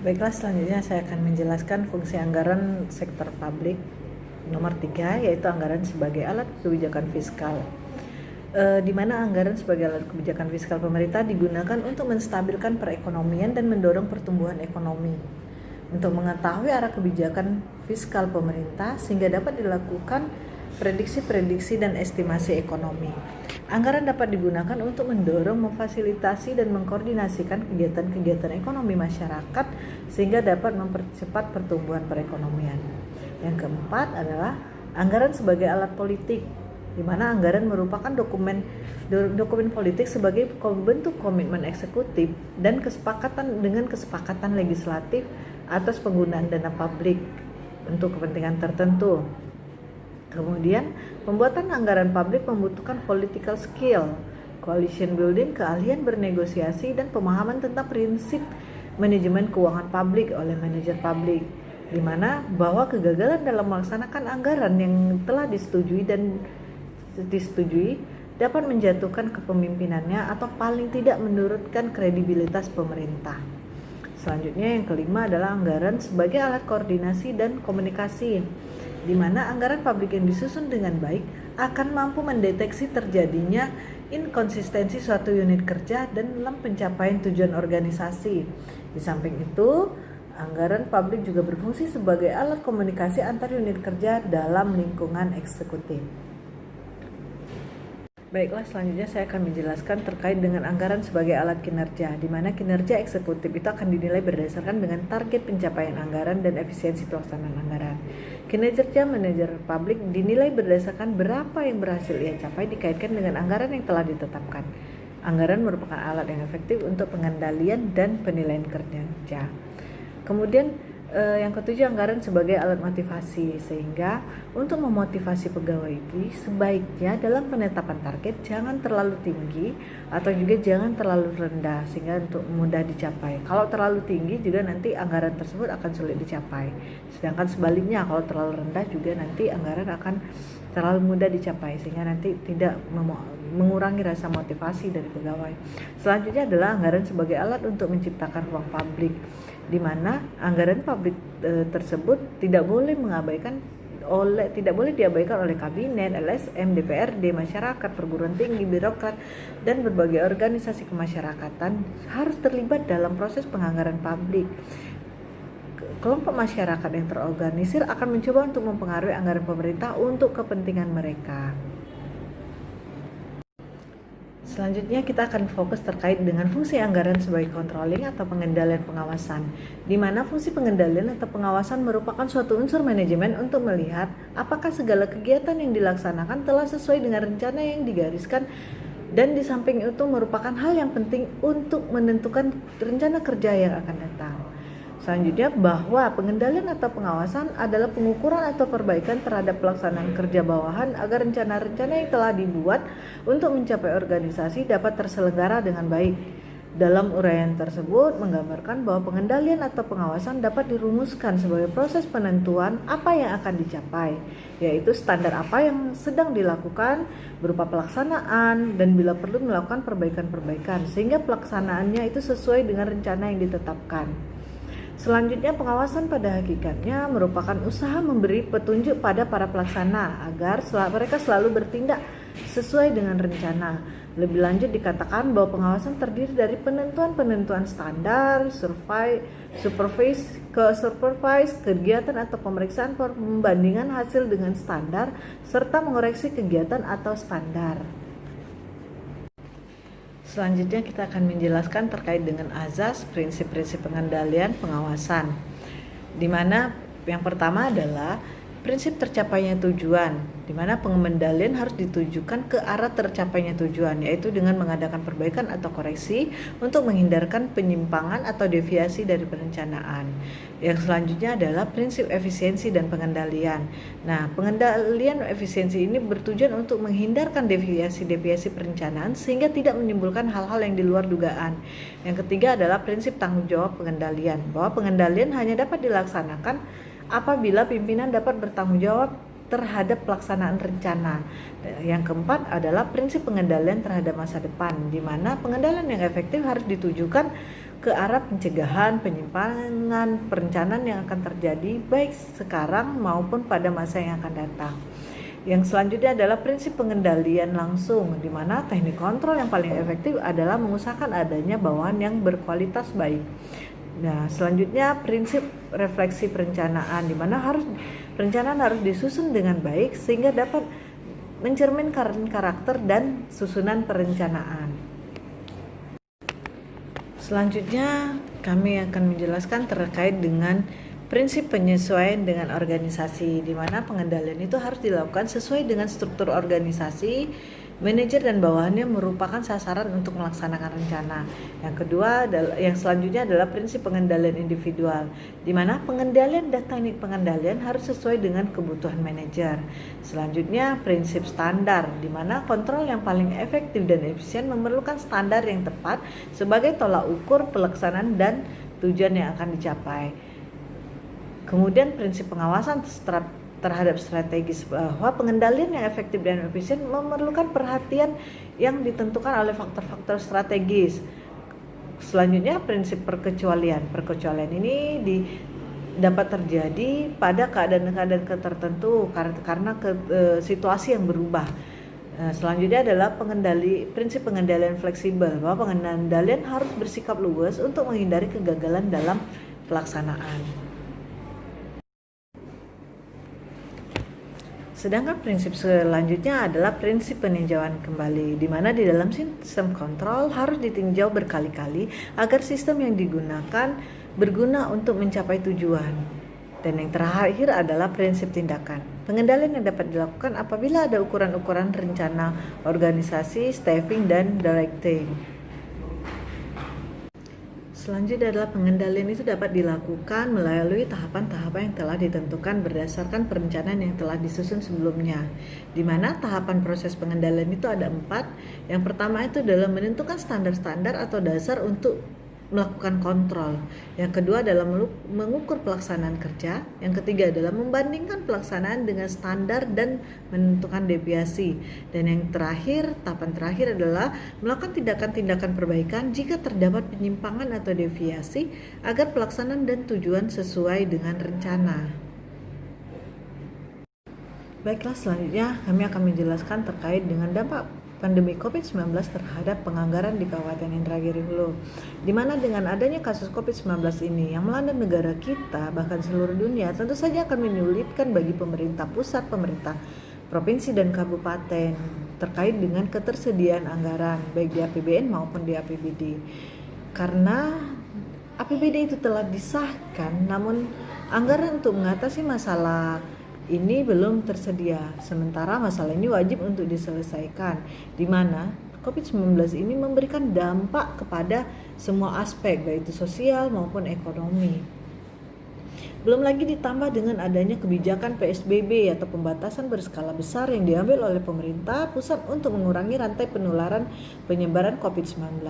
Baiklah, selanjutnya saya akan menjelaskan fungsi anggaran sektor publik nomor 3, yaitu anggaran sebagai alat kebijakan fiskal. Di mana anggaran sebagai alat kebijakan fiskal pemerintah digunakan untuk menstabilkan perekonomian dan mendorong pertumbuhan ekonomi. Untuk mengetahui arah kebijakan fiskal pemerintah sehingga dapat dilakukan prediksi-prediksi dan estimasi ekonomi. Anggaran dapat digunakan untuk mendorong, memfasilitasi, dan mengkoordinasikan kegiatan-kegiatan ekonomi masyarakat sehingga dapat mempercepat pertumbuhan perekonomian. Yang keempat adalah anggaran sebagai alat politik, di mana anggaran merupakan dokumen politik sebagai bentuk komitmen eksekutif dan kesepakatan legislatif atas penggunaan dana publik untuk kepentingan tertentu. Kemudian, pembuatan anggaran publik membutuhkan political skill, coalition building, keahlian bernegosiasi, dan pemahaman tentang prinsip manajemen keuangan publik oleh manajer publik, di mana bahwa kegagalan dalam melaksanakan anggaran yang telah disetujui dapat menjatuhkan kepemimpinannya atau paling tidak menurunkan kredibilitas pemerintah. Selanjutnya yang kelima adalah anggaran sebagai alat koordinasi dan komunikasi, di mana anggaran publik yang disusun dengan baik akan mampu mendeteksi terjadinya inkonsistensi suatu unit kerja dan dalam pencapaian tujuan organisasi. Di samping itu, anggaran publik juga berfungsi sebagai alat komunikasi antar unit kerja dalam lingkungan eksekutif. Baiklah, selanjutnya saya akan menjelaskan terkait dengan anggaran sebagai alat kinerja, di mana kinerja eksekutif itu akan dinilai berdasarkan dengan target pencapaian anggaran dan efisiensi pelaksanaan anggaran. Kinerja manajer publik dinilai berdasarkan berapa yang berhasil ia capai dikaitkan dengan anggaran yang telah ditetapkan. Anggaran merupakan alat yang efektif untuk pengendalian dan penilaian kinerja. Kemudian yang ketujuh, anggaran sebagai alat motivasi, sehingga untuk memotivasi pegawai itu sebaiknya dalam penetapan target jangan terlalu tinggi atau juga jangan terlalu rendah sehingga untuk mudah dicapai. Kalau terlalu tinggi juga nanti anggaran tersebut akan sulit dicapai. Sedangkan sebaliknya, kalau terlalu rendah juga nanti anggaran akan terlalu mudah dicapai sehingga nanti tidak mengurangi rasa motivasi dari pegawai. Selanjutnya adalah anggaran sebagai alat untuk menciptakan ruang publik, di mana anggaran publik tersebut tidak boleh diabaikan oleh kabinet, LSM, DPRD, masyarakat, perguruan tinggi, birokrat, dan berbagai organisasi kemasyarakatan harus terlibat dalam proses penganggaran publik. Kelompok masyarakat yang terorganisir akan mencoba untuk mempengaruhi anggaran pemerintah untuk kepentingan mereka. Selanjutnya kita akan fokus terkait dengan fungsi anggaran sebagai controlling atau pengendalian pengawasan, di mana fungsi pengendalian atau pengawasan merupakan suatu unsur manajemen untuk melihat apakah segala kegiatan yang dilaksanakan telah sesuai dengan rencana yang digariskan, dan di samping itu merupakan hal yang penting untuk menentukan rencana kerja yang akan datang. Selanjutnya, bahwa pengendalian atau pengawasan adalah pengukuran atau perbaikan terhadap pelaksanaan kerja bawahan agar rencana-rencana yang telah dibuat untuk mencapai organisasi dapat terselenggara dengan baik. Dalam uraian tersebut menggambarkan bahwa pengendalian atau pengawasan dapat dirumuskan sebagai proses penentuan apa yang akan dicapai, yaitu standar apa yang sedang dilakukan berupa pelaksanaan dan bila perlu melakukan perbaikan-perbaikan sehingga pelaksanaannya itu sesuai dengan rencana yang ditetapkan. Selanjutnya, pengawasan pada hakikatnya merupakan usaha memberi petunjuk pada para pelaksana agar mereka selalu bertindak sesuai dengan rencana. Lebih lanjut dikatakan bahwa pengawasan terdiri dari penentuan standar, supervise, kegiatan atau pemeriksaan pembandingan hasil dengan standar, serta mengoreksi kegiatan atau standar. Selanjutnya kita akan menjelaskan terkait dengan azas prinsip-prinsip pengendalian pengawasan, di mana yang pertama adalah prinsip tercapainya tujuan, di mana pengendalian harus ditujukan ke arah tercapainya tujuan, yaitu dengan mengadakan perbaikan atau koreksi untuk menghindarkan penyimpangan atau deviasi dari perencanaan. Yang selanjutnya adalah prinsip efisiensi dan pengendalian. Nah, pengendalian efisiensi ini bertujuan untuk menghindarkan deviasi perencanaan sehingga tidak menimbulkan hal-hal yang di luar dugaan. Yang ketiga adalah prinsip tanggung jawab pengendalian, bahwa pengendalian hanya dapat dilaksanakan apabila pimpinan dapat bertanggung jawab terhadap pelaksanaan rencana. Yang keempat adalah prinsip pengendalian terhadap masa depan, di mana pengendalian yang efektif harus ditujukan ke arah pencegahan penyimpangan perencanaan yang akan terjadi baik sekarang maupun pada masa yang akan datang. Yang selanjutnya adalah prinsip pengendalian langsung, di mana teknik kontrol yang paling efektif adalah mengusahakan adanya bawahan yang berkualitas baik. Nah, selanjutnya prinsip refleksi perencanaan, di mana perencanaan harus disusun dengan baik sehingga dapat mencerminkan karakter dan susunan perencanaan. Selanjutnya kami akan menjelaskan terkait dengan prinsip penyesuaian dengan organisasi, di mana pengendalian itu harus dilakukan sesuai dengan struktur organisasi. Manajer dan bawahannya merupakan sasaran untuk melaksanakan rencana. Yang selanjutnya adalah prinsip pengendalian individual, di mana pengendalian dan teknik pengendalian harus sesuai dengan kebutuhan manajer. Selanjutnya prinsip standar, di mana kontrol yang paling efektif dan efisien memerlukan standar yang tepat sebagai tolak ukur pelaksanaan dan tujuan yang akan dicapai. Kemudian prinsip pengawasan terhadap strategis, bahwa pengendalian yang efektif dan efisien memerlukan perhatian yang ditentukan oleh faktor-faktor strategis. Selanjutnya prinsip perkecualian. Perkecualian ini dapat terjadi pada keadaan-keadaan tertentu karena situasi yang berubah. Selanjutnya adalah prinsip pengendalian fleksibel, bahwa pengendalian harus bersikap luas untuk menghindari kegagalan dalam pelaksanaan. Sedangkan prinsip selanjutnya adalah prinsip peninjauan kembali, di mana di dalam sistem kontrol harus ditinjau berkali-kali agar sistem yang digunakan berguna untuk mencapai tujuan. Dan yang terakhir adalah prinsip tindakan. Pengendalian yang dapat dilakukan apabila ada ukuran-ukuran rencana organisasi, staffing, dan directing. Selanjutnya adalah pengendalian itu dapat dilakukan melalui tahapan-tahapan yang telah ditentukan berdasarkan perencanaan yang telah disusun sebelumnya, di mana tahapan proses pengendalian itu ada 4. Yang pertama itu adalah menentukan standar-standar atau dasar untuk melakukan kontrol. Yang kedua adalah mengukur pelaksanaan kerja. Yang ketiga adalah membandingkan pelaksanaan dengan standar dan menentukan deviasi. Dan yang terakhir, tahapan terakhir adalah melakukan tindakan-tindakan perbaikan jika terdapat penyimpangan atau deviasi agar pelaksanaan dan tujuan sesuai dengan rencana. Baiklah, selanjutnya kami akan menjelaskan terkait dengan dampak pandemi COVID-19 terhadap penganggaran di Kabupaten Indragiri Hulu, di mana dengan adanya kasus COVID-19 ini yang melanda negara kita, bahkan seluruh dunia, tentu saja akan menyulitkan bagi pemerintah pusat, pemerintah provinsi dan kabupaten terkait dengan ketersediaan anggaran, baik di APBN maupun di APBD. Karena APBD itu telah disahkan, namun anggaran untuk mengatasi masalah ini belum tersedia, sementara masalah ini wajib untuk diselesaikan, di mana COVID-19 ini memberikan dampak kepada semua aspek, baik itu sosial maupun ekonomi. Belum lagi ditambah dengan adanya kebijakan PSBB atau pembatasan berskala besar yang diambil oleh pemerintah pusat untuk mengurangi rantai penularan penyebaran COVID-19.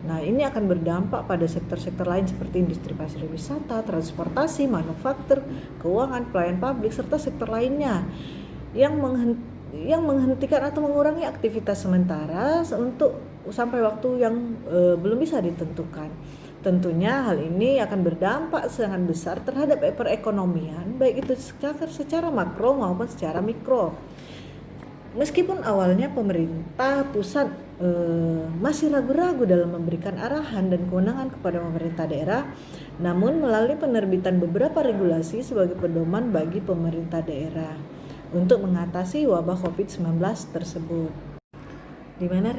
Nah, ini akan berdampak pada sektor-sektor lain seperti industri pariwisata, transportasi, manufaktur, keuangan, pelayanan publik, serta sektor lainnya yang menghentikan atau mengurangi aktivitas sementara untuk sampai waktu yang belum bisa ditentukan. Tentunya hal ini akan berdampak sangat besar terhadap perekonomian, baik itu secara makro maupun secara mikro. Meskipun awalnya pemerintah pusat masih ragu-ragu dalam memberikan arahan dan kewenangan kepada pemerintah daerah, namun melalui penerbitan beberapa regulasi sebagai pedoman bagi pemerintah daerah untuk mengatasi wabah COVID-19 tersebut, di mana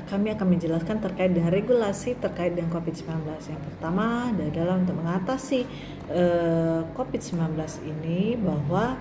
kami akan menjelaskan terkait dengan regulasi terkait dengan COVID-19. Yang pertama adalah untuk mengatasi COVID-19 ini, bahwa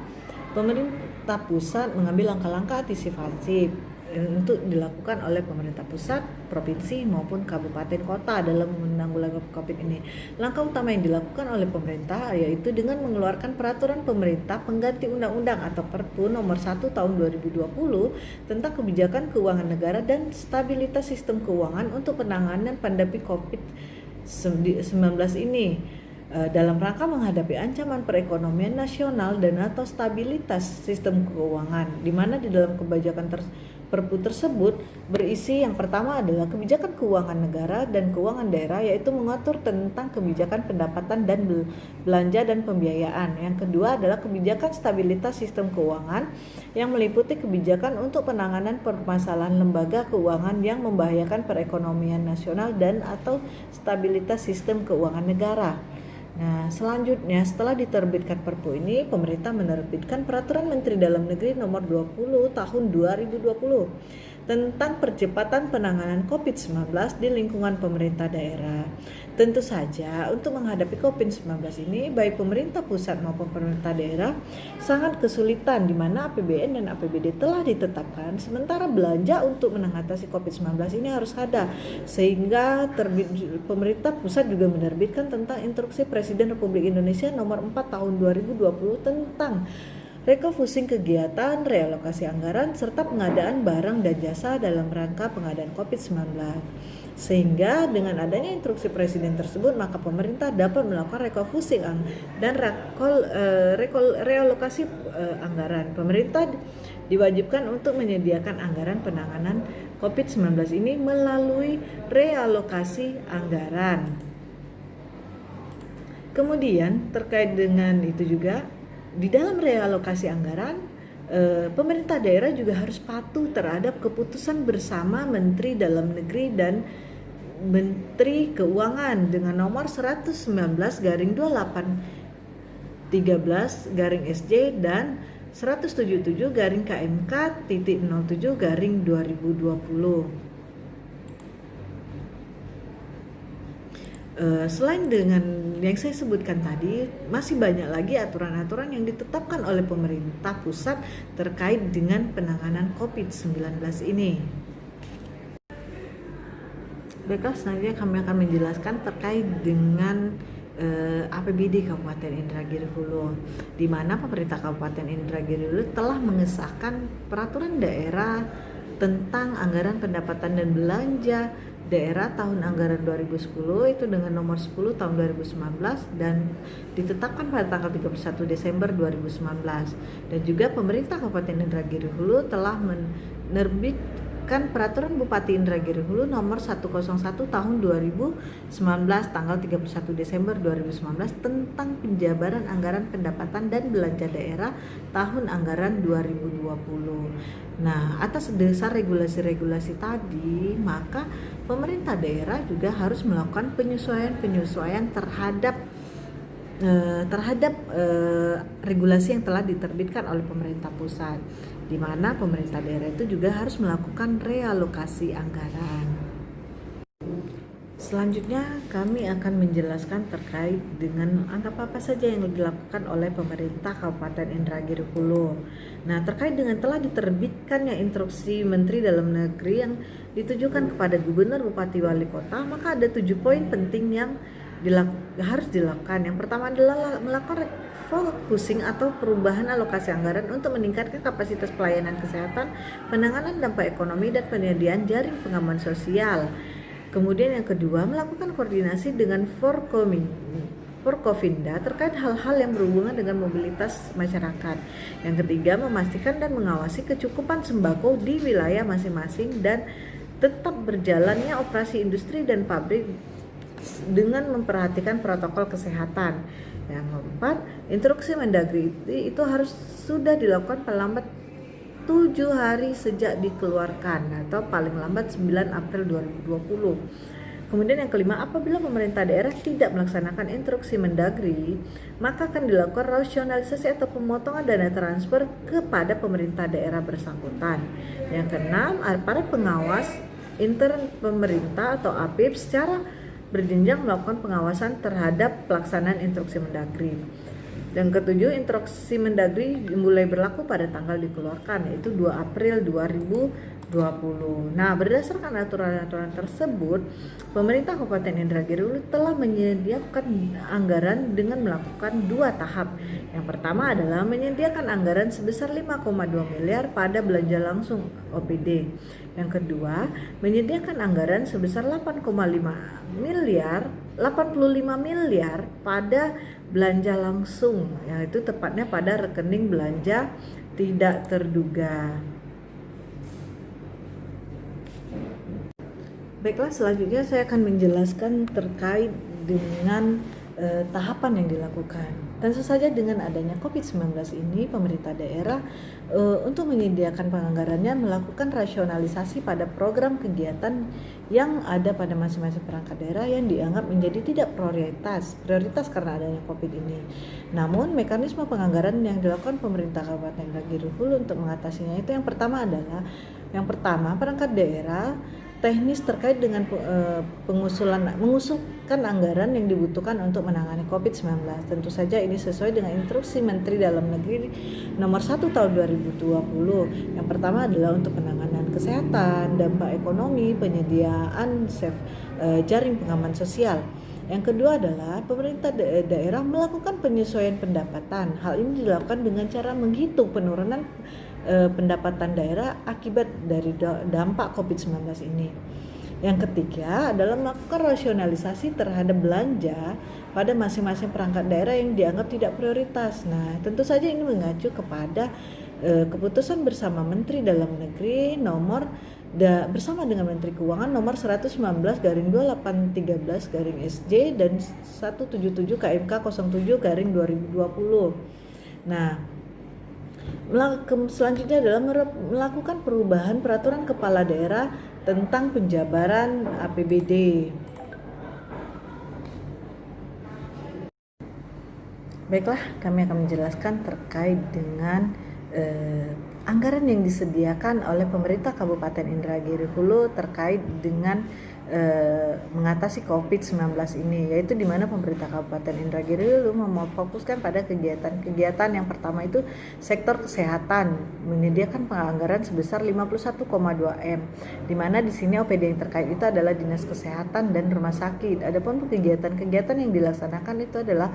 pemerintah pusat mengambil langkah-langkah antisipasi untuk dilakukan oleh pemerintah pusat, provinsi maupun kabupaten kota dalam menanggulangi COVID ini. Langkah utama yang dilakukan oleh pemerintah yaitu dengan mengeluarkan peraturan pemerintah pengganti undang-undang atau Perpu nomor 1 tahun 2020 tentang kebijakan keuangan negara dan stabilitas sistem keuangan untuk penanganan pandemi COVID-19 ini, dalam rangka menghadapi ancaman perekonomian nasional dan atau stabilitas sistem keuangan, di mana di dalam kebijakan Perpu tersebut berisi yang pertama adalah kebijakan keuangan negara dan keuangan daerah, yaitu mengatur tentang kebijakan pendapatan dan belanja dan pembiayaan. Yang kedua adalah kebijakan stabilitas sistem keuangan yang meliputi kebijakan untuk penanganan permasalahan lembaga keuangan yang membahayakan perekonomian nasional dan atau stabilitas sistem keuangan negara. Nah, selanjutnya setelah diterbitkan Perpu ini, pemerintah menerbitkan Peraturan Menteri Dalam Negeri Nomor 20 Tahun 2020 tentang percepatan penanganan COVID-19 di lingkungan pemerintah daerah. Tentu saja untuk menghadapi COVID-19 ini, baik pemerintah pusat maupun pemerintah daerah sangat kesulitan, di mana APBN dan APBD telah ditetapkan, sementara belanja untuk mengatasi COVID-19 ini harus ada, sehingga pemerintah pusat juga menerbitkan tentang Instruksi Presiden Republik Indonesia Nomor 4 Tahun 2020 tentang refocusing kegiatan, realokasi anggaran, serta pengadaan barang dan jasa dalam rangka pengadaan COVID-19. Sehingga dengan adanya instruksi presiden tersebut, maka pemerintah dapat melakukan refocusing dan realokasi anggaran. Pemerintah diwajibkan untuk menyediakan anggaran penanganan COVID-19 ini melalui realokasi anggaran. Kemudian terkait dengan itu juga, di dalam realokasi anggaran, pemerintah daerah juga harus patuh terhadap keputusan bersama Menteri Dalam Negeri dan Menteri Keuangan dengan nomor 119/2813/SJ dan 177/KMK.07/2020. Selain dengan yang saya sebutkan tadi, masih banyak lagi aturan-aturan yang ditetapkan oleh pemerintah pusat terkait dengan penanganan COVID-19 ini. Baiklah, selanjutnya kami akan menjelaskan terkait dengan APBD Kabupaten Indragiri Hulu, di mana pemerintah Kabupaten Indragiri Hulu telah mengesahkan peraturan daerah tentang anggaran pendapatan dan belanja daerah tahun anggaran 2010 itu dengan nomor 10 tahun 2019 dan ditetapkan pada tanggal 31 Desember 2019. Dan juga pemerintah Kabupaten Indragiri Hulu telah menerbitkan peraturan Bupati Indragiri Hulu nomor 101 tahun 2019 tanggal 31 Desember 2019 tentang penjabaran anggaran pendapatan dan belanja daerah tahun anggaran 2020. Nah, atas dasar regulasi-regulasi tadi, maka pemerintah daerah juga harus melakukan penyesuaian terhadap regulasi yang telah diterbitkan oleh pemerintah pusat, di mana pemerintah daerah itu juga harus melakukan realokasi anggaran. Selanjutnya kami akan menjelaskan terkait dengan apa saja yang dilakukan oleh pemerintah Kabupaten Indragiri Hulu. Nah, terkait dengan telah diterbitkannya instruksi Menteri Dalam Negeri yang ditujukan kepada gubernur, bupati, wali kota, maka ada 7 poin penting yang harus dilakukan. Yang pertama adalah melakukan refocusing atau perubahan alokasi anggaran untuk meningkatkan kapasitas pelayanan kesehatan, penanganan dampak ekonomi, dan penyediaan jaring pengaman sosial. Kemudian yang kedua, melakukan koordinasi dengan Forkovinda terkait hal-hal yang berhubungan dengan mobilitas masyarakat. Yang ketiga, memastikan dan mengawasi kecukupan sembako di wilayah masing-masing dan tetap berjalannya operasi industri dan pabrik dengan memperhatikan protokol kesehatan. Yang keempat, instruksi Mendagri itu harus sudah dilakukan paling lambat 7 hari sejak dikeluarkan atau paling lambat 9 April 2020. Kemudian yang kelima, apabila pemerintah daerah tidak melaksanakan instruksi Mendagri, maka akan dilakukan rasionalisasi atau pemotongan dana transfer kepada pemerintah daerah bersangkutan. Yang keenam, para pengawas intern pemerintah atau APIP secara berjenjang melakukan pengawasan terhadap pelaksanaan instruksi Mendagri. Yang ketujuh, instruksi Mendagri mulai berlaku pada tanggal dikeluarkan, yaitu 2 April 2020. Nah, berdasarkan aturan-aturan tersebut, pemerintah Kabupaten Indragiri Hulu telah menyediakan anggaran dengan melakukan 2 tahap. Yang pertama adalah menyediakan anggaran sebesar 5,2 miliar pada belanja langsung OPD. Yang kedua, menyediakan anggaran sebesar 85 miliar pada belanja langsung, yaitu tepatnya pada rekening belanja tidak terduga. Baiklah, selanjutnya saya akan menjelaskan terkait dengan tahapan yang dilakukan. Tentu saja dengan adanya COVID-19 ini, pemerintah daerah untuk menyediakan penganggarannya melakukan rasionalisasi pada program kegiatan yang ada pada masing-masing perangkat daerah yang dianggap menjadi tidak prioritas karena adanya COVID ini. Namun, mekanisme penganggaran yang dilakukan pemerintah Kabupaten Indragiri Hulu untuk mengatasinya itu yang pertama perangkat daerah teknis terkait dengan mengusulkan anggaran yang dibutuhkan untuk menangani COVID-19. Tentu saja ini sesuai dengan instruksi Menteri Dalam Negeri nomor 1 tahun 2020. Yang pertama adalah untuk penanganan kesehatan, dampak ekonomi, penyediaan jaring pengaman sosial. Yang kedua adalah pemerintah daerah melakukan penyesuaian pendapatan. Hal ini dilakukan dengan cara menghitung penurunan pendapatan daerah akibat dari dampak COVID-19 ini. Yang ketiga adalah melakukan rasionalisasi terhadap belanja pada masing-masing perangkat daerah yang dianggap tidak prioritas. Nah, tentu saja ini mengacu kepada keputusan bersama Menteri Dalam Negeri bersama dengan Menteri Keuangan nomor 119/2813/SJ dan 177 KMK 07/2020. Nah, selanjutnya adalah melakukan perubahan peraturan kepala daerah tentang penjabaran APBD. Baiklah, kami akan menjelaskan terkait dengan anggaran yang disediakan oleh pemerintah Kabupaten Indragiri Hulu terkait dengan mengatasi COVID-19 ini, yaitu di mana pemerintah Kabupaten Indragiri Hulu memfokuskan pada kegiatan yang pertama itu sektor kesehatan, menyediakan penganggaran sebesar 51,2 M, di mana di sini OPD yang terkait itu adalah Dinas Kesehatan dan Rumah Sakit. Adapun kegiatan-kegiatan yang dilaksanakan itu adalah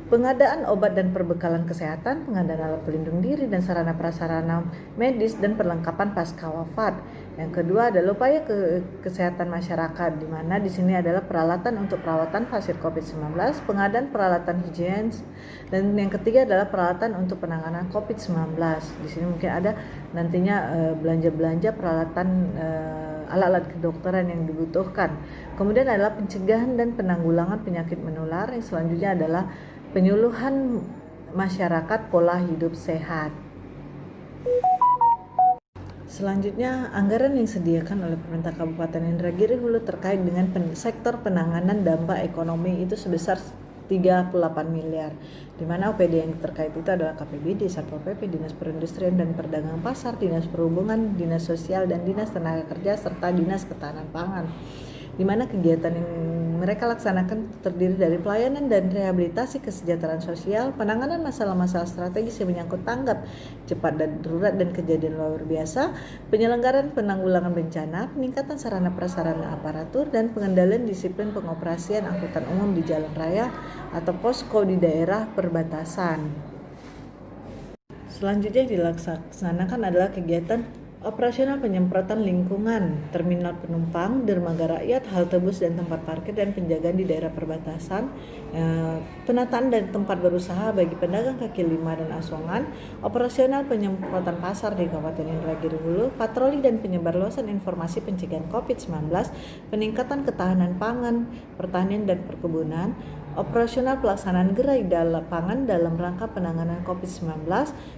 pengadaan obat dan perbekalan kesehatan, pengadaan alat pelindung diri dan sarana prasarana medis dan perlengkapan pasca wafat. Yang kedua adalah upaya kesehatan masyarakat, di mana di sini adalah peralatan untuk perawatan pasien COVID-19, pengadaan peralatan higienis, dan yang ketiga adalah peralatan untuk penanganan COVID-19. Di sini mungkin ada nantinya belanja-belanja peralatan alat-alat kedokteran yang dibutuhkan. Kemudian adalah pencegahan dan penanggulangan penyakit menular. Yang selanjutnya adalah penyuluhan masyarakat pola hidup sehat. Selanjutnya, anggaran yang disediakan oleh pemerintah Kabupaten Indragiri Hulu terkait dengan sektor penanganan dampak ekonomi itu sebesar 38 miliar, di mana OPD yang terkait itu adalah KPBD, Satpol PP, Dinas Perindustrian dan Perdagangan Pasar, Dinas Perhubungan, Dinas Sosial dan Dinas Tenaga Kerja serta Dinas Ketahanan Pangan, di mana kegiatan yang mereka laksanakan terdiri dari pelayanan dan rehabilitasi kesejahteraan sosial, penanganan masalah-masalah strategis yang menyangkut tanggap cepat dan darurat dan kejadian luar biasa, penyelenggaraan penanggulangan bencana, peningkatan sarana prasarana aparatur, dan pengendalian disiplin pengoperasian angkutan umum di jalan raya atau posko di daerah perbatasan. Selanjutnya dilaksanakan adalah kegiatan operasional penyemprotan lingkungan, terminal penumpang, dermaga rakyat, halte bus dan tempat parkir dan penjagaan di daerah perbatasan, penataan dan tempat berusaha bagi pedagang kaki lima dan asongan, operasional penyemprotan pasar di Kabupaten Indragiri Hulu, patroli dan penyebarluasan informasi pencegahan COVID-19, peningkatan ketahanan pangan, pertanian dan perkebunan, operasional pelaksanaan gerai pangan dalam rangka penanganan COVID-19,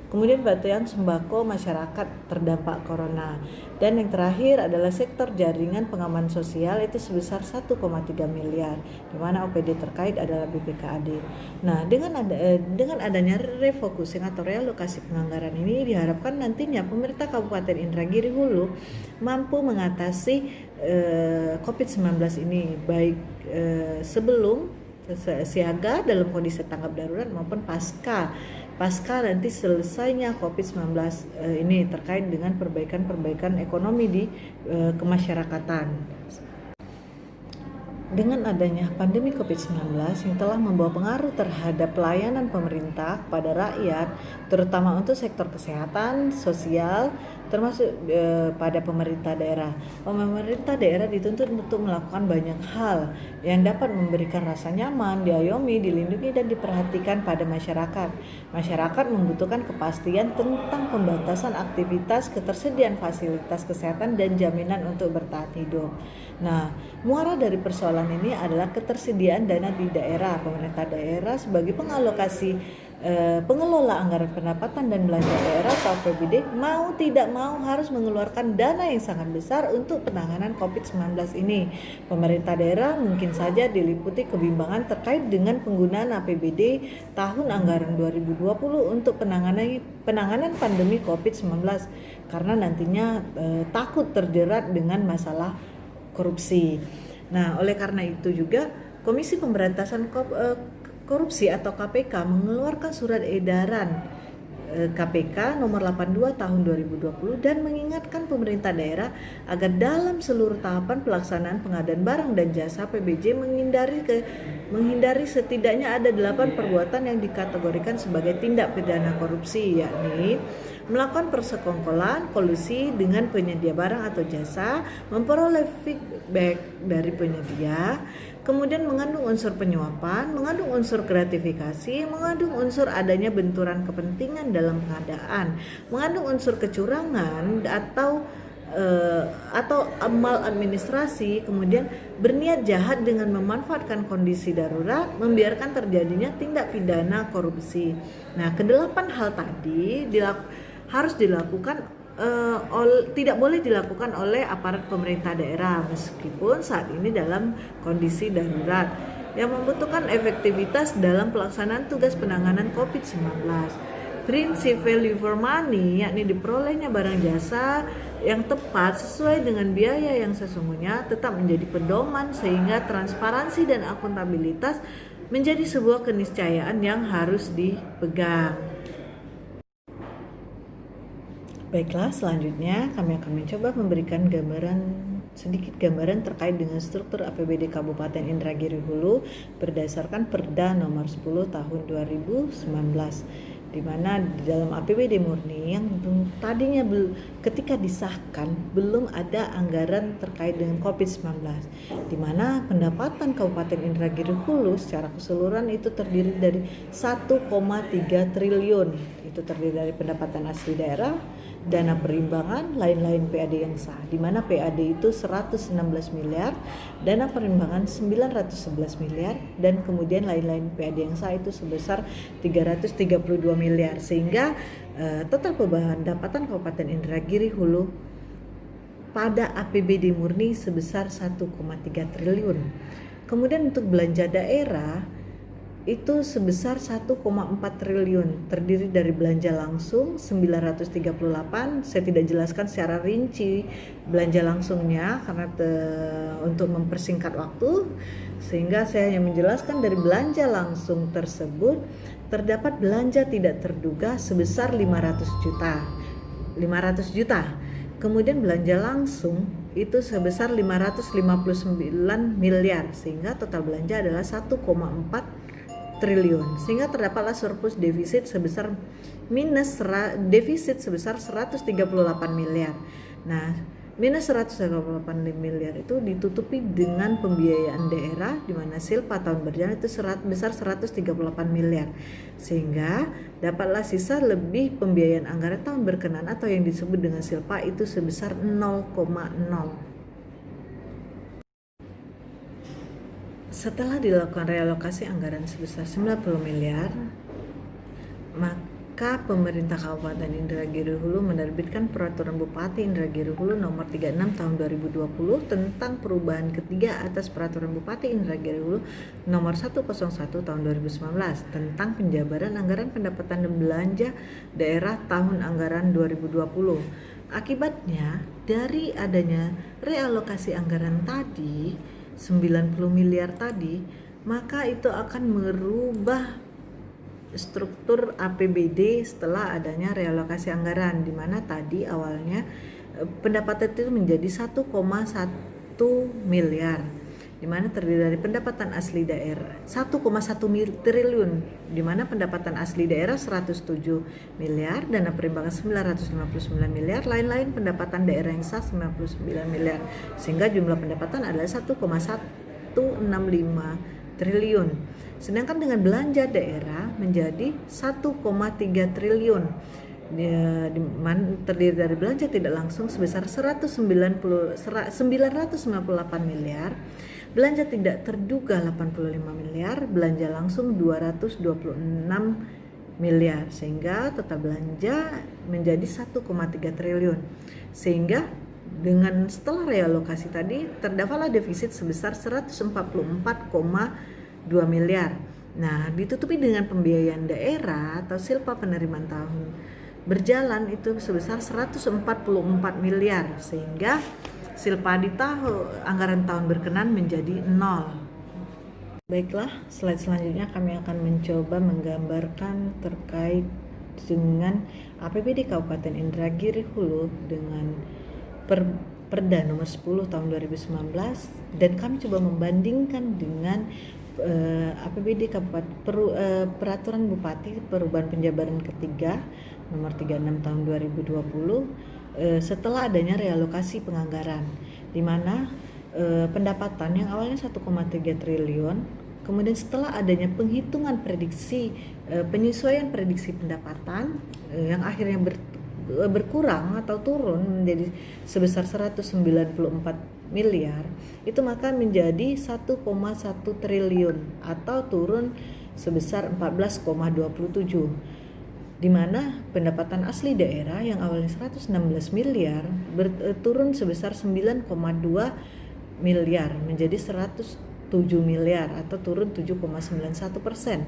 kemudian bantuan sembako masyarakat terdampak corona. Dan yang terakhir adalah sektor jaringan pengaman sosial itu sebesar 1,3 miliar, di mana OPD terkait adalah BPKAD. Nah, dengan adanya refocusing atau realokasi penganggaran ini diharapkan nantinya pemerintah Kabupaten Indragiri Hulu mampu mengatasi COVID-19 ini baik sebelum siaga dalam kondisi tanggap darurat maupun pasca nanti selesainya COVID-19 ini terkait dengan perbaikan ekonomi di kemasyarakatan. Dengan adanya pandemi COVID-19 yang telah membawa pengaruh terhadap pelayanan pemerintah kepada rakyat, terutama untuk sektor kesehatan, sosial, termasuk pada pemerintah daerah. Pemerintah daerah dituntut untuk melakukan banyak hal yang dapat memberikan rasa nyaman, diayomi, dilindungi, dan diperhatikan pada masyarakat. Masyarakat membutuhkan kepastian tentang pembatasan aktivitas, ketersediaan fasilitas kesehatan, dan jaminan untuk bertahan hidup. Nah, muara dari persoalan ini adalah ketersediaan dana di daerah. Pemerintah daerah sebagai pengelola anggaran pendapatan dan belanja daerah atau APBD mau tidak mau harus mengeluarkan dana yang sangat besar untuk penanganan COVID-19 ini. Pemerintah daerah mungkin saja diliputi kebimbangan terkait dengan penggunaan APBD tahun anggaran 2020 untuk penanganan pandemi COVID-19 karena nantinya takut terjerat dengan masalah korupsi. Nah, oleh karena itu juga Komisi Pemberantasan Korupsi atau KPK mengeluarkan surat edaran KPK nomor 82 tahun 2020 dan mengingatkan pemerintah daerah agar dalam seluruh tahapan pelaksanaan pengadaan barang dan jasa PBJ menghindari setidaknya ada 8 perbuatan yang dikategorikan sebagai tindak pidana korupsi, yakni melakukan persekongkolan, kolusi dengan penyedia barang atau jasa, memperoleh feedback dari penyedia, kemudian mengandung unsur penyuapan, mengandung unsur gratifikasi, mengandung unsur adanya benturan kepentingan dalam pengadaan, mengandung unsur kecurangan atau amal administrasi, kemudian berniat jahat dengan memanfaatkan kondisi darurat, membiarkan terjadinya tindak pidana korupsi. Nah, kedelapan hal tadi harus dilakukan tidak boleh dilakukan oleh aparat pemerintah daerah meskipun saat ini dalam kondisi darurat yang membutuhkan efektivitas dalam pelaksanaan tugas penanganan COVID-19. Prinsip value for money, yakni diperolehnya barang jasa yang tepat sesuai dengan biaya yang sesungguhnya, tetap menjadi pedoman sehingga transparansi dan akuntabilitas menjadi sebuah keniscayaan yang harus dipegang. Baiklah, selanjutnya kami akan mencoba memberikan sedikit gambaran terkait dengan struktur APBD Kabupaten Indragiri Hulu berdasarkan Perda nomor 10 tahun 2019, di mana di dalam APBD murni yang tadinya ketika disahkan belum ada anggaran terkait dengan COVID-19, di mana pendapatan Kabupaten Indragiri Hulu secara keseluruhan itu terdiri dari 1,3 triliun. Itu terdiri dari pendapatan asli daerah, dana perimbangan, lain-lain PAD yang sah, di mana PAD itu 116 miliar, dana perimbangan 911 miliar, dan kemudian lain-lain PAD yang sah itu sebesar 332 miliar, sehingga total pendapatan Kabupaten Indragiri Hulu pada APBD murni sebesar 1,3 triliun. Kemudian untuk belanja daerah itu sebesar 1,4 triliun, terdiri dari belanja langsung 938. Saya tidak jelaskan secara rinci belanja langsungnya karena untuk mempersingkat waktu, sehingga saya hanya menjelaskan dari belanja langsung tersebut terdapat belanja tidak terduga sebesar 500 juta. Kemudian belanja langsung itu sebesar 559 miliar, sehingga total belanja adalah 1,4 triliun, sehingga terdapatlah surplus defisit sebesar defisit sebesar 138 miliar. Nah, minus 138 miliar itu ditutupi dengan pembiayaan daerah, di mana silpa tahun berjalan itu sebesar 138 miliar, sehingga dapatlah sisa lebih pembiayaan anggaran tahun berkenaan atau yang disebut dengan silpa itu sebesar 0,0. Setelah dilakukan realokasi anggaran sebesar 90 miliar, maka pemerintah Kabupaten Indragiri Hulu menerbitkan Peraturan Bupati Indragiri Hulu nomor 36 tahun 2020 tentang perubahan ketiga atas Peraturan Bupati Indragiri Hulu nomor 101 tahun 2019 tentang penjabaran anggaran pendapatan dan belanja daerah tahun anggaran 2020. Akibatnya, dari adanya realokasi anggaran tadi 90 miliar tadi, maka itu akan merubah struktur APBD setelah adanya realokasi anggaran, di mana tadi awalnya pendapatan itu menjadi 1,1 miliar, di mana terdiri dari pendapatan asli daerah 1,1 triliun, di mana pendapatan asli daerah 107 miliar, dana perimbangan 959 miliar, lain-lain pendapatan daerah yang sah 99 miliar, sehingga jumlah pendapatan adalah 1,165 triliun. Sedangkan dengan belanja daerah menjadi 1,3 triliun. Terdiri dari belanja tidak langsung sebesar 998 miliar, belanja tidak terduga 85 miliar, belanja langsung 226 miliar, sehingga total belanja menjadi 1,3 triliun. Sehingga dengan setelah realokasi tadi terdapatlah defisit sebesar 144,2 miliar. Nah, ditutupi dengan pembiayaan daerah atau silpa penerimaan tahun berjalan itu sebesar 144 miliar, sehingga silpa di anggaran tahun berkenan menjadi 0. Baiklah, slide selanjutnya kami akan mencoba menggambarkan terkait dengan APBD Kabupaten Indragiri Hulu dengan Perda nomor 10 tahun 2019, dan kami coba membandingkan dengan APBD Kabupaten Peraturan Bupati Perubahan Penjabaran ketiga nomor 36 tahun 2020 setelah adanya realokasi penganggaran, di mana pendapatan yang awalnya 1,3 triliun, kemudian setelah adanya penghitungan prediksi penyesuaian prediksi pendapatan yang akhirnya berkurang atau turun menjadi sebesar 194 miliar, itu maka menjadi 1,1 triliun atau turun sebesar 14,27, di mana pendapatan asli daerah yang awalnya 116 miliar turun sebesar 9,2 miliar menjadi 107 miliar atau turun 7,91%.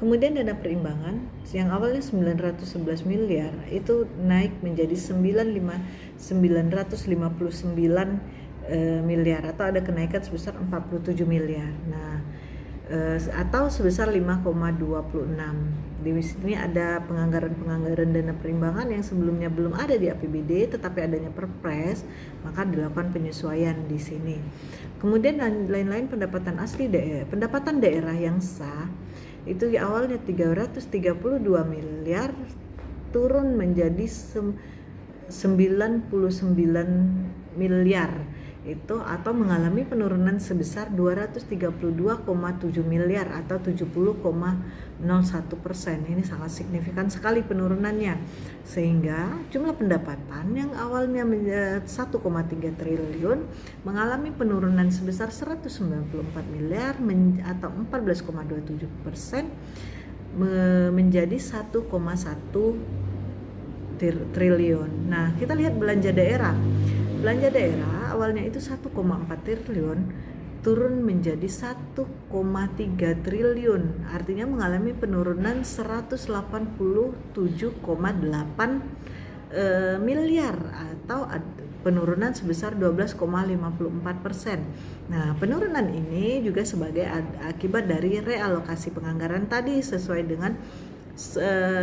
Kemudian dana perimbangan yang awalnya 911 miliar itu naik menjadi 959 miliar atau ada kenaikan sebesar 47 miliar. Nah, atau sebesar 5,26. Di sini ada penganggaran dana perimbangan yang sebelumnya belum ada di APBD, tetapi adanya Perpres, maka dilakukan penyesuaian di sini. Kemudian lain-lain pendapatan asli daerah, pendapatan daerah yang sah itu awalnya 332 miliar turun menjadi 99 miliar itu, atau mengalami penurunan sebesar 232,7 miliar atau 70,01%. Ini sangat signifikan sekali penurunannya, sehingga jumlah pendapatan yang awalnya 1,3 triliun mengalami penurunan sebesar 194 miliar atau 14,27% menjadi 1,1 triliun. Nah, kita lihat belanja daerah. Belanja daerah awalnya itu 1,4 triliun turun menjadi 1,3 triliun, artinya mengalami penurunan 187,8 miliar atau penurunan sebesar 12,54%. Nah, penurunan ini juga sebagai akibat dari realokasi penganggaran tadi sesuai dengan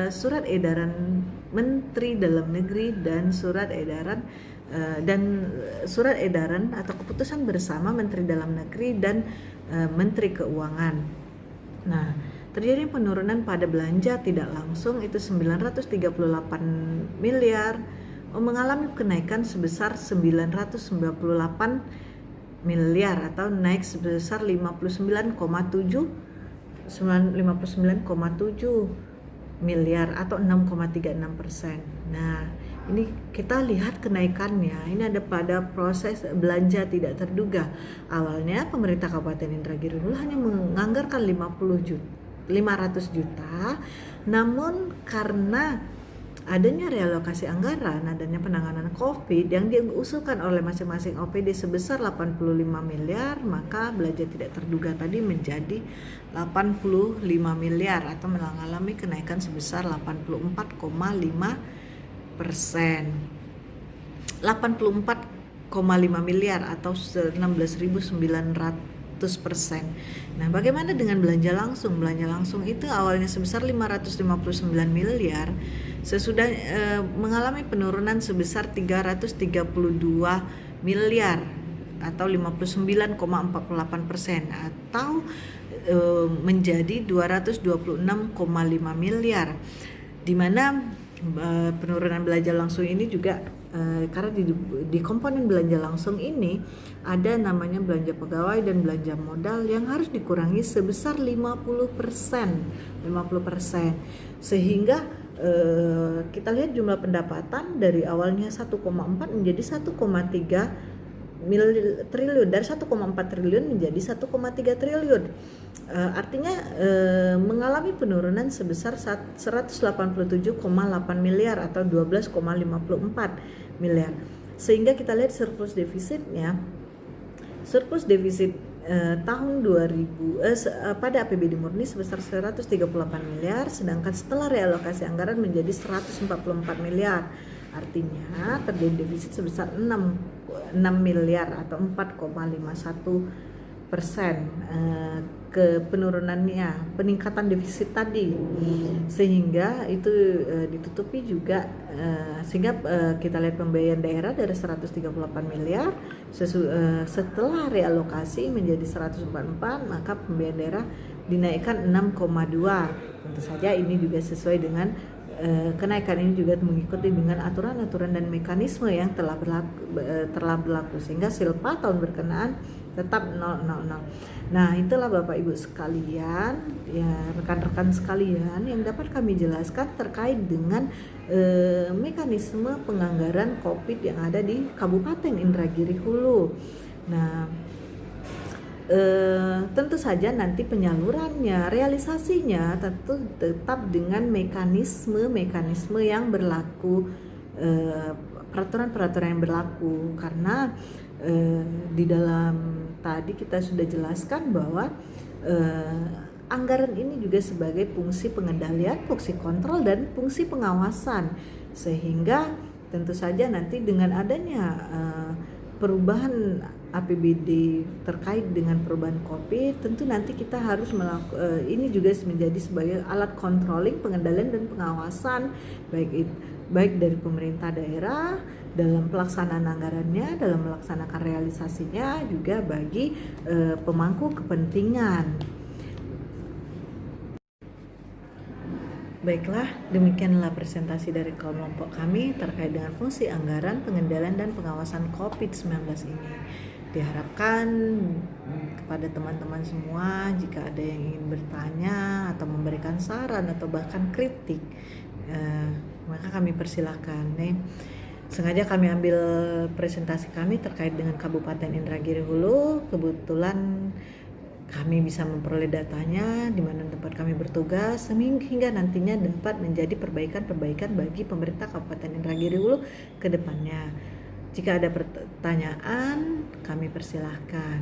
surat edaran Menteri Dalam Negeri dan surat edaran atau keputusan bersama Menteri Dalam Negeri dan Menteri Keuangan. Nah, terjadi penurunan pada belanja tidak langsung itu 938 miliar, mengalami kenaikan sebesar 998 miliar atau naik sebesar 59,7 miliar atau 6,36%. Nah, ini kita lihat kenaikannya. Ini ada pada proses belanja tidak terduga. Awalnya pemerintah Kabupaten Indragiri Hulu hanya menganggarkan 500 juta, namun karena adanya realokasi anggaran, adanya penanganan COVID yang diusulkan oleh masing-masing OPD sebesar 85 miliar, maka belanja tidak terduga tadi menjadi 85 miliar atau mengalami kenaikan sebesar 84,5 miliar atau 16.900%. Nah, bagaimana dengan belanja langsung? Belanja langsung itu awalnya sebesar 559 miliar, sesudah mengalami penurunan sebesar 332 miliar atau 59,48% atau menjadi 226,5 miliar, di mana penurunan belanja langsung ini juga karena di komponen belanja langsung ini ada namanya belanja pegawai dan belanja modal yang harus dikurangi sebesar 50%, sehingga kita lihat jumlah pendapatan dari awalnya 1,4 menjadi 1,3 triliun, dari 1,4 triliun menjadi 1,3 triliun. Artinya mengalami penurunan sebesar 187,8 miliar atau 12,54 miliar. Sehingga kita lihat surplus defisitnya, tahun 2000 pada APBD murni sebesar 138 miliar, sedangkan setelah realokasi anggaran menjadi 144 miliar. Artinya terjadi defisit sebesar 6 miliar atau 4,51% ke penurunannya, peningkatan defisit tadi, sehingga itu ditutupi juga sehingga kita lihat pembiayaan daerah dari 138 miliar setelah realokasi menjadi 144, maka pembiayaan daerah dinaikkan 6,2. Tentu saja ini juga sesuai dengan kenaikan ini juga mengikuti dengan aturan-aturan dan mekanisme yang telah berlaku sehingga silpa tahun berkenaan tetap 000. Nah, itulah Bapak Ibu sekalian, ya rekan-rekan sekalian yang dapat kami jelaskan terkait dengan mekanisme penganggaran COVID yang ada di Kabupaten Indragiri Hulu. Nah, tentu saja nanti penyalurannya, realisasinya tentu tetap dengan mekanisme yang berlaku, peraturan-peraturan yang berlaku, karena di dalam tadi kita sudah jelaskan bahwa anggaran ini juga sebagai fungsi pengendalian, fungsi kontrol, dan fungsi pengawasan, sehingga tentu saja nanti dengan adanya perubahan APBD terkait dengan perubahan COVID, tentu nanti kita harus ini juga menjadi sebagai alat controlling, pengendalian dan pengawasan baik dari pemerintah daerah dalam pelaksanaan anggarannya, dalam melaksanakan realisasinya, juga bagi pemangku kepentingan. Baiklah, demikianlah presentasi dari kelompok kami terkait dengan fungsi anggaran, pengendalian, dan pengawasan COVID-19 ini. Diharapkan kepada teman-teman semua, jika ada yang ingin bertanya atau memberikan saran atau bahkan kritik, maka kami persilahkan. Sengaja kami ambil presentasi kami terkait dengan Kabupaten Indragiri Hulu. Kebetulan kami bisa memperoleh datanya di mana tempat kami bertugas, hingga nantinya dapat menjadi perbaikan-perbaikan bagi pemerintah Kabupaten Indragiri Hulu ke depannya. Jika ada pertanyaan, kami persilahkan.